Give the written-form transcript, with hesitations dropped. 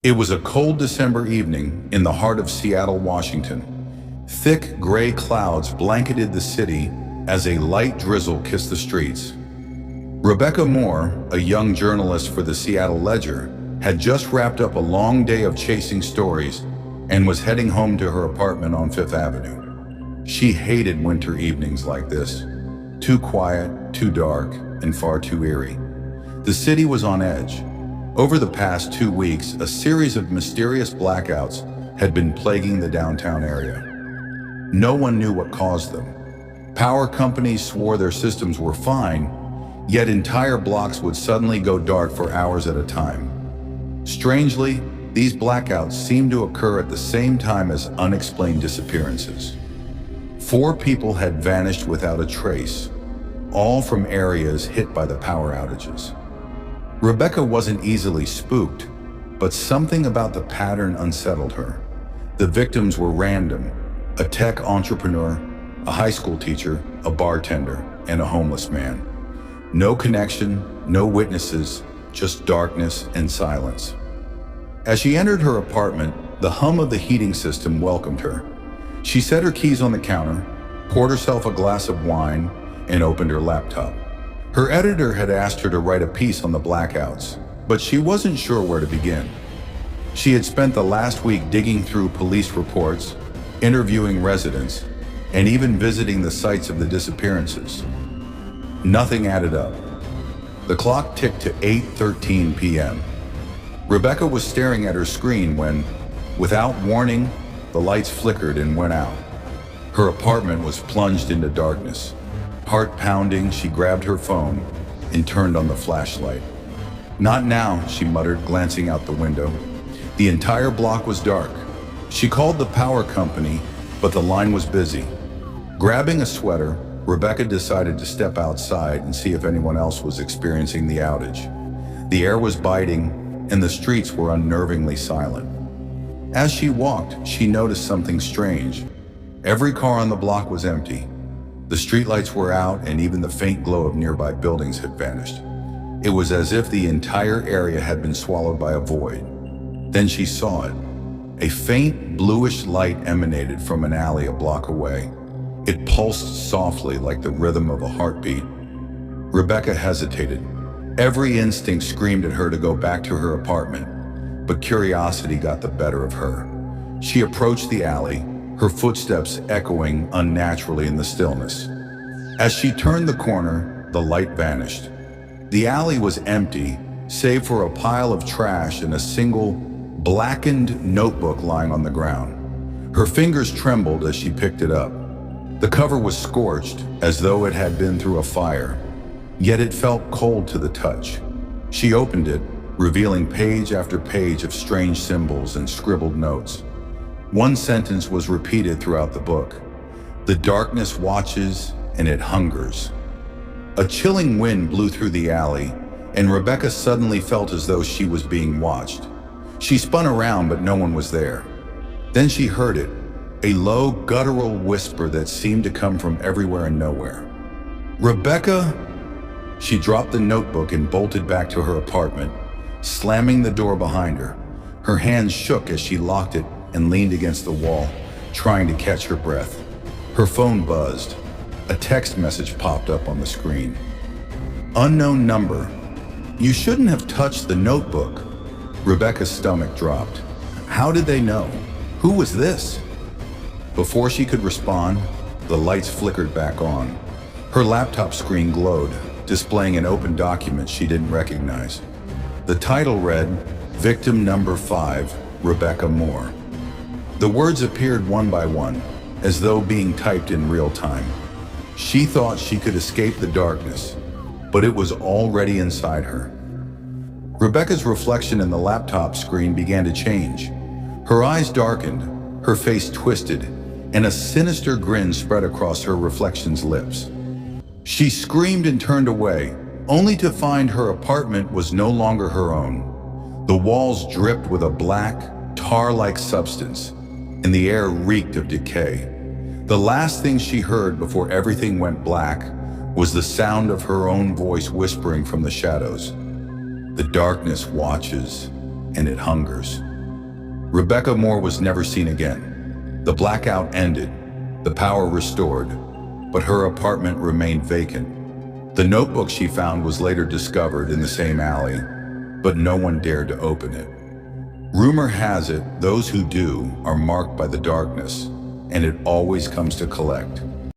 It was a cold December evening in the heart of Seattle, Washington. Thick gray clouds blanketed the city as a light drizzle kissed the streets. Rebecca Moore, a young journalist for the Seattle Ledger, had just wrapped up a long day of chasing stories and was heading home to her apartment on Fifth Avenue. She hated winter evenings like this. Too quiet, too dark, and far too eerie. The city was on edge. Over the past 2 weeks, a series of mysterious blackouts had been plaguing the downtown area. No one knew what caused them. Power companies swore their systems were fine, yet entire blocks would suddenly go dark for hours at a time. Strangely, these blackouts seemed to occur at the same time as unexplained disappearances. 4 people had vanished without a trace, all from areas hit by the power outages. Rebecca wasn't easily spooked, but something about the pattern unsettled her. The victims were random: a tech entrepreneur, a high school teacher, a bartender, and a homeless man. No connection, no witnesses, just darkness and silence. As she entered her apartment, the hum of the heating system welcomed her. She set her keys on the counter, poured herself a glass of wine, and opened her laptop. Her editor had asked her to write a piece on the blackouts, but she wasn't sure where to begin. She had spent the last week digging through police reports, interviewing residents, and even visiting the sites of the disappearances. Nothing added up. The clock ticked to 8:13 p.m. Rebecca was staring at her screen when, without warning, the lights flickered and went out. Her apartment was plunged into darkness. Heart pounding, she grabbed her phone and turned on the flashlight. "Not now," she muttered, glancing out the window. The entire block was dark. She called the power company, but the line was busy. Grabbing a sweater, Rebecca decided to step outside and see if anyone else was experiencing the outage. The air was biting, and the streets were unnervingly silent. As she walked, she noticed something strange. Every car on the block was empty. The streetlights were out, and even the faint glow of nearby buildings had vanished. It was as if the entire area had been swallowed by a void. Then she saw it. A faint bluish light emanated from an alley a block away. It pulsed softly like the rhythm of a heartbeat. Rebecca hesitated. Every instinct screamed at her to go back to her apartment, but curiosity got the better of her. She approached the alley, her footsteps echoing unnaturally in the stillness. As she turned the corner, the light vanished. The alley was empty, save for a pile of trash and a single, blackened notebook lying on the ground. Her fingers trembled as she picked it up. The cover was scorched, as though it had been through a fire, yet it felt cold to the touch. She opened it, revealing page after page of strange symbols and scribbled notes. One sentence was repeated throughout the book: "The darkness watches and it hungers." A chilling wind blew through the alley, and Rebecca suddenly felt as though she was being watched. She spun around, but no one was there. Then she heard it, a low, guttural whisper that seemed to come from everywhere and nowhere. "Rebecca!" She dropped the notebook and bolted back to her apartment, slamming the door behind her. Her hands shook as she locked it and leaned against the wall, trying to catch her breath. Her phone buzzed. A text message popped up on the screen. "Unknown number. You shouldn't have touched the notebook." Rebecca's stomach dropped. How did they know? Who was this? Before she could respond, the lights flickered back on. Her laptop screen glowed, displaying an open document she didn't recognize. The title read, "Victim Number 5, Rebecca Moore." The words appeared one by one, as though being typed in real time. She thought she could escape the darkness, but it was already inside her. Rebecca's reflection in the laptop screen began to change. Her eyes darkened, her face twisted, and a sinister grin spread across her reflection's lips. She screamed and turned away, only to find her apartment was no longer her own. The walls dripped with a black, tar-like substance, and the air reeked of decay. The last thing she heard before everything went black was the sound of her own voice whispering from the shadows. "The darkness watches, and it hungers." Rebecca Moore was never seen again. The blackout ended, the power restored, but her apartment remained vacant. The notebook she found was later discovered in the same alley, but no one dared to open it. Rumor has it, those who do are marked by the darkness, and it always comes to collect.